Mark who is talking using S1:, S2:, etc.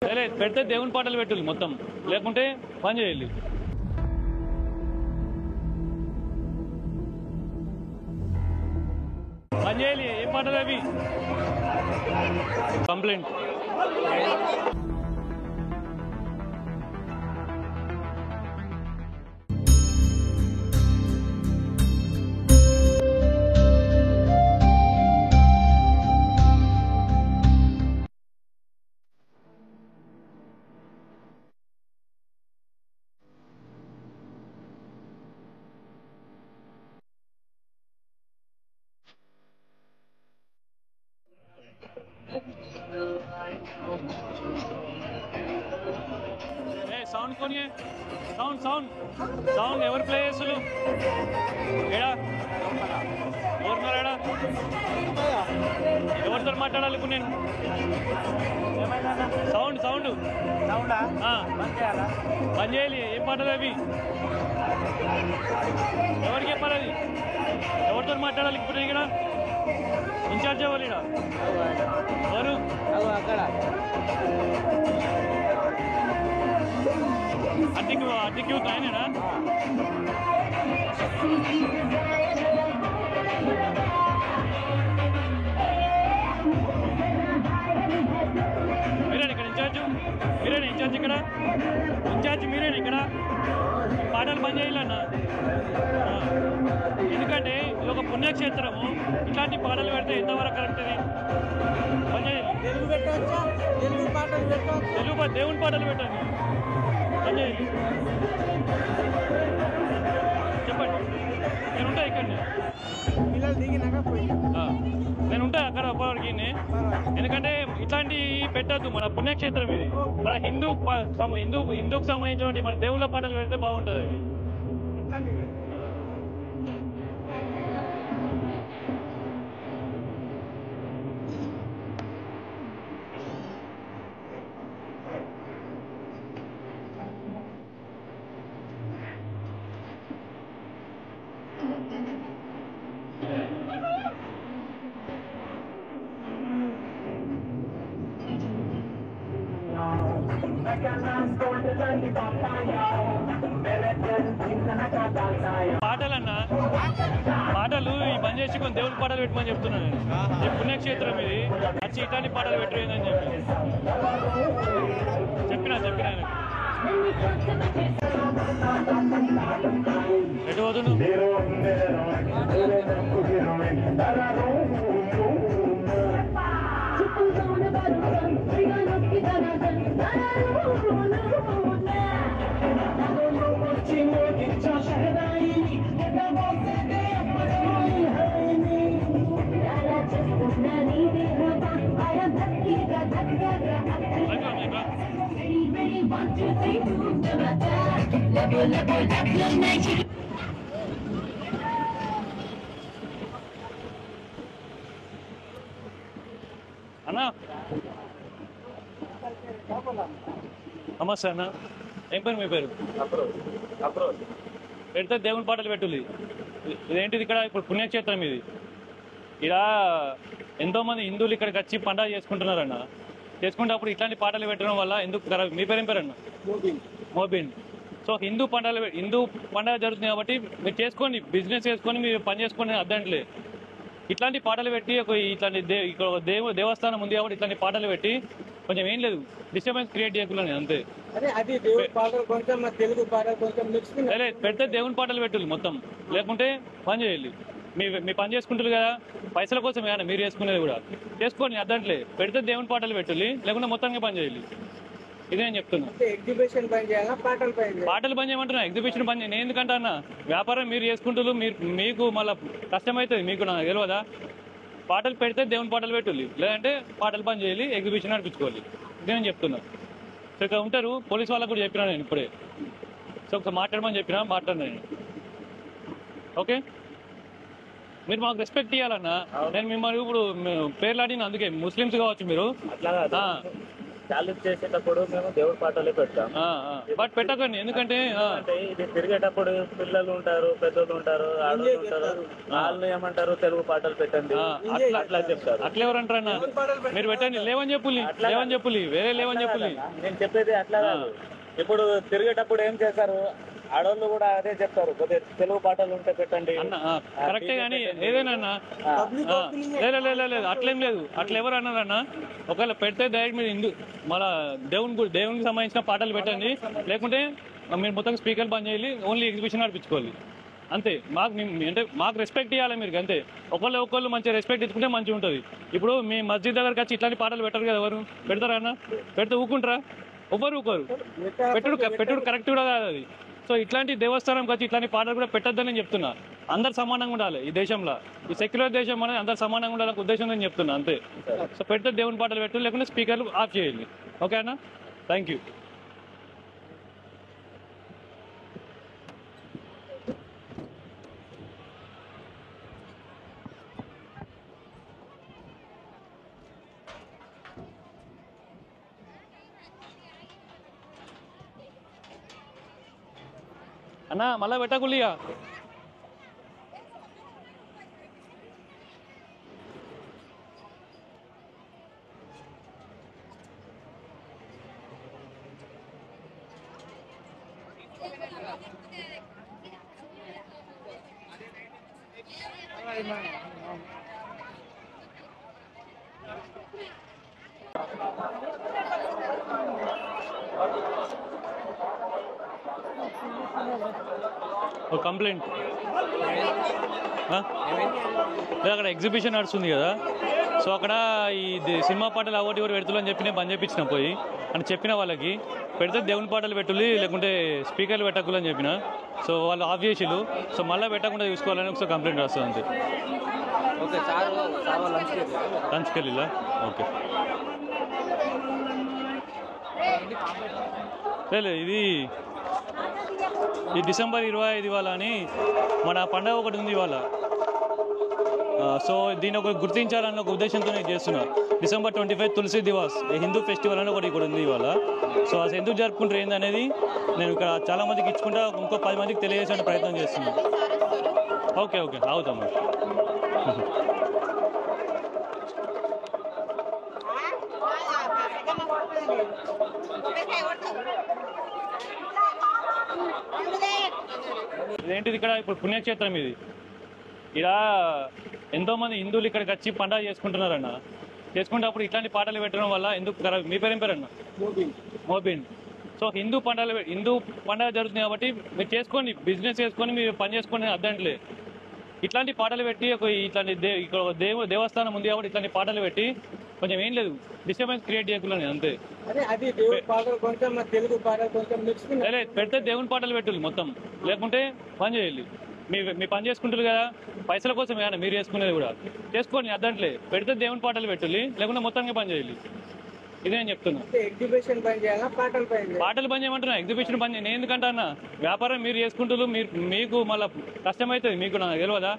S1: లేదు పెడితే దేవుని పాటలు పెట్టాలి మొత్తం, లేకుంటే పని చేయాలి. పని చేయాలి. ఏం పాటలు అవి? కంప్లైంట్. సౌండ్ కొని సౌండ్ సౌండ్ సౌండ్ ఎవరు ప్లే చేస్తులు? ఏడా ఎవరున్నారు? ఏడా ఎవరితో మాట్లాడాలి ఇప్పుడు నేను? సౌండ్ సౌండ్ సౌండా పని చేయాలి. ఏం పాటలు అవి? ఎవరికి చెప్పాలి? అది ఎవరితో మాట్లాడాలి ఇప్పుడు? ఇక్కడ ఇన్ఛార్జ్ అవ్వాలి. ఇక్కడ ఎవరు? అక్కడ అద్దెకి ఆయనేనా? మీరేనా ఇక్కడ ఇన్ఛార్జ్? మీరేనా ఇన్ఛార్జ్? ఇక్కడ ఇన్ఛార్జ్ మీరేనా? ఇక్కడ పాటలు పని చేయాలన్నా. ఎందుకంటే ఇది ఒక పుణ్యక్షేత్రము, ఇట్లాంటి పాటలు పెడితే ఎంతవరకు కరెక్ట్? ఇది పని చేయాలి. తెలుగు దేవుని పాటలు పెట్టండి. పని చేయాలి. చెప్పండి. నేను ఉంటా ఇక్కడనే, నేను ఉంటా అక్కడ అప్పటికి. ఎందుకంటే ఇట్లాంటి పెట్టద్దు. మన పుణ్యక్షేత్రం ఇది, మన హిందూకు సంబంధించిన మన దేవుళ్ళ పాటలు పెడితే బాగుంటుంది. పాటలన్నా పాటలు ఈ పని చేసుకొని దేవుడి పాటలు పెట్టమని చెప్తున్నాను నేను. ఈ పుణ్యక్షేత్రం ఇది, వచ్చి ఇట్లాంటి పాటలు పెట్టలేదని చెప్పినా ఎటు పోతున్నావు? అన్నా నమస్తే అన్న. ఏం పేరు మీ పేరు? పెడితే దేవుని పాటలు పెట్టులి. ఇదేంటిది? ఇక్కడ ఇప్పుడు పుణ్యక్షేత్రం ఇది. ఇక్కడ ఎంతోమంది హిందువులు ఇక్కడికి వచ్చి పండుగ చేసుకుంటున్నారన్న. చేసుకునేటప్పుడు ఇట్లాంటి పాటలు పెట్టడం వల్ల ఎందుకు ఖరాబ్? మీ పేరేం పేరు అన్న? మోబిన్. సో హిందూ పండుగ జరుగుతుంది కాబట్టి మీరు చేసుకోండి, బిజినెస్ చేసుకొని మీరు పని చేసుకొని అద్దంట్లే. ఇట్లాంటి పాటలు పెట్టి ఇట్లాంటి ఇక్కడ దేవస్థానం ఉంది కాబట్టి ఇట్లాంటి పాటలు పెట్టి కొంచెం ఏం లేదు, డిస్టర్బెన్స్ క్రియేట్ చేయకుండా అంతే. పెడితే దేవుని పాటలు పెట్టాలి మొత్తం, లేకుంటే పని చేయాలి. మీ పని చేసుకుంటారు కదా, పైసల కోసం ఏమన్నా మీరు చేసుకునేది కూడా చేసుకోండి అద్దంట్లే. పెడితే దేవుని పాటలు పెట్టాలి, లేకుంటే మొత్తానికి పని చేయాలి. ఇది నేను చెప్తున్నా. పాటలు పని చేయమంటున్నా, ఎగ్జిబిషన్ పని నేను ఎందుకంటే అన్న వ్యాపారం మీరు చేసుకుంటారు, మీకు మళ్ళీ కష్టమవుతుంది. మీకు నాకు తెలియదా? పాటలు పెడితే దేవుని పాటలు పెట్టాలి, లేదంటే పాటలు పని చేయాలి, ఎగ్జిబిషన్ నడిపించుకోవాలి. ఇది నేను చెప్తున్నా. సో ఇక్కడ ఉంటారు పోలీస్ వాళ్ళకు కూడా చెప్పినా నేను ఇప్పుడే. సో ఒకసారి మాట్లాడమని మాట్లాడినా నేను. ఓకే, మీరు మాకు రెస్పెక్ట్ ఇవ్వాలన్నా. నేను మిమ్మల్ని ఇప్పుడు పేర్లాడిన అందుకే ముస్లిమ్స్ కావచ్చు మీరు.
S2: ఛాలెంజ్ చేసేటప్పుడు మేము దేవుడి పాటలే పెడతాం.
S1: బట్ పెట్టకండి, ఎందుకంటే
S2: ఇది తిరిగేటప్పుడు పిల్లలు ఉంటారు, పెద్దలు ఉంటారు, ఆడవాళ్ళు ఉంటారు, వాళ్ళు ఏమంటారు తెలుగు పాటలు పెట్టండి అట్లా చెప్తారు.
S1: అట్లా ఎవరు అంటారన్నా? మీరు పెట్టండి, లేవని చెప్పులి వేరే లేవని చెప్పులి.
S2: నేను చెప్పేది అట్లా కాదు. ఇప్పుడు తిరిగేటప్పుడు ఏం చేస్తారు, ఆడవాళ్ళు కూడా అదే చెప్తారు, కొద్దిగా తెలుగు పాటలు ఉంటే పెట్టండి
S1: అన్న. కరెక్టే కానీ ఏదైనా లేదు అట్లేం లేదు. అట్లా ఎవరు అన్నారన్నా? ఒకవేళ పెడితే డైరెక్ట్ మీరు మళ్ళా దేవునికి సంబంధించిన పాటలు పెట్టండి, లేకుంటే మీరు మొత్తం స్పీకర్ బంద్ చేయాలి, ఓన్లీ ఎగ్జిబిషన్ నడిపించుకోవాలి అంతే. మాకు రెస్పెక్ట్ ఇవ్వాలి మీరు అంతే. ఒకళ్ళు మంచి రెస్పెక్ట్ ఇచ్చుకుంటే మంచిగా ఉంటుంది. ఇప్పుడు మీ మస్జిద్ దగ్గరికి వచ్చి ఇట్లాంటి పాటలు పెట్టరు కదా, ఎవరు పెడతారా అన్న? పెడితే ఊకుంటారా? ఎవ్వరు ఊకోరు. పెట్టుడు కరెక్ట్ కూడా కాదు అది. సో ఇట్లాంటి దేవస్థానంకి వచ్చి ఇట్లాంటి పాటలు కూడా పెట్టద్దని నేను చెప్తున్నా. అందరు సమానంగా ఉండాలి ఈ దేశంలో. ఈ సెక్యులర్ దేశం అనేది అందరు సమానంగా ఉండాలని ఉద్దేశం నేను చెప్తున్నా అంతే. సో పెడితే దేవుని పాటలు పెట్టు, లేకుంటే స్పీకర్లు ఆఫ్ చేయాలి. ఓకే అన్న, థ్యాంక్ యూ. అన్నా మళ్ళా పెట్టకులిగా. కంప్లైంట్ అక్కడ ఎగ్జిబిషన్ నడుస్తుంది కదా, సో అక్కడ ఈ సినిమా పాటలు ఒకటి ఎవరు పెడుతులు అని చెప్పి నేను బంద్ చేయించిన పోయి అని చెప్పిన వాళ్ళకి. పెడితే దేవుని పాటలు పెట్టులి, లేకుంటే స్పీకర్లు పెట్టకులు అని చెప్పిన. సో వాళ్ళు ఆఫ్ చేసిళ్ళు. సో మళ్ళీ పెట్టకుండా చూసుకోవాలని ఒకసారి కంప్లైంట్ రాస్తుంది అంతే. లంచ్కి వెళ్ళిలా? ఓకే. లేదు ఇది డిసెంబర్ 25 ఇవాళ అని మన పండగ ఒకటి ఉంది ఇవాళ. సో దీన్ని ఒక గుర్తించాలన్న ఒక ఉద్దేశంతో నేను చేస్తున్నా. డిసెంబర్ 25 తులసి దివాస్ హిందూ ఫెస్టివల్ అని ఒకటి ఇక్కడ ఉంది ఇవాళ. సో అసలు ఎందుకు జరుపుకుంటారు ఏందనేది నేను ఇక్కడ చాలా మందికి ఇచ్చుకుంటా ఇంకో 10 మందికి తెలియజేసే ప్రయత్నం చేస్తున్నాను. ఓకే అవుతాము. ఇదేంటిది ఇక్కడ ఇప్పుడు పుణ్యక్షేత్రం ఇది. ఇలా ఎంతోమంది హిందువులు ఇక్కడికి వచ్చి పండుగ చేసుకుంటున్నారన్న. చేసుకునేటప్పుడు ఇట్లాంటి పాటలు పెట్టడం వల్ల ఎందుకు మీ పేరేం పేరన్న? మోబిన్. సో హిందూ పండుగ జరుగుతుంది కాబట్టి మీరు చేసుకోండి, బిజినెస్ చేసుకొని మీరు పని చేసుకొని అద్దంట్లే. ఇట్లాంటి పాటలు పెట్టి ఇట్లాంటి దేవస్థానం ఉంది కాబట్టి ఇట్లాంటి పాటలు పెట్టి కొంచెం ఏం లేదు డిస్టర్బెన్స్ క్రియేట్ చేయకుండా అంతే. పెడితే దేవుని పాటలు పెట్టాలి మొత్తం, లేకుంటే పని చేయాలి. మీ పని చేసుకుంటారు కదా, పైసల కోసం ఏమన్నా మీరు చేసుకునేది కూడా చేసుకోండి అద్దంట్లే. పెడితే దేవుని పాటలు పెట్టాలి, లేకుంటే మొత్తానికి పని చేయాలి. ఇదే నేను చెప్తున్నా. పాటలు బంద్ చేయమంటున్నా, ఎగ్జిబిషన్ బంద్ చేయండి. నేను ఎందుకంటే అన్న వ్యాపారం మీరు చేసుకుంటారు, మీకు మళ్ళీ కష్టమవుతుంది. మీకు నాకు తెలియదా?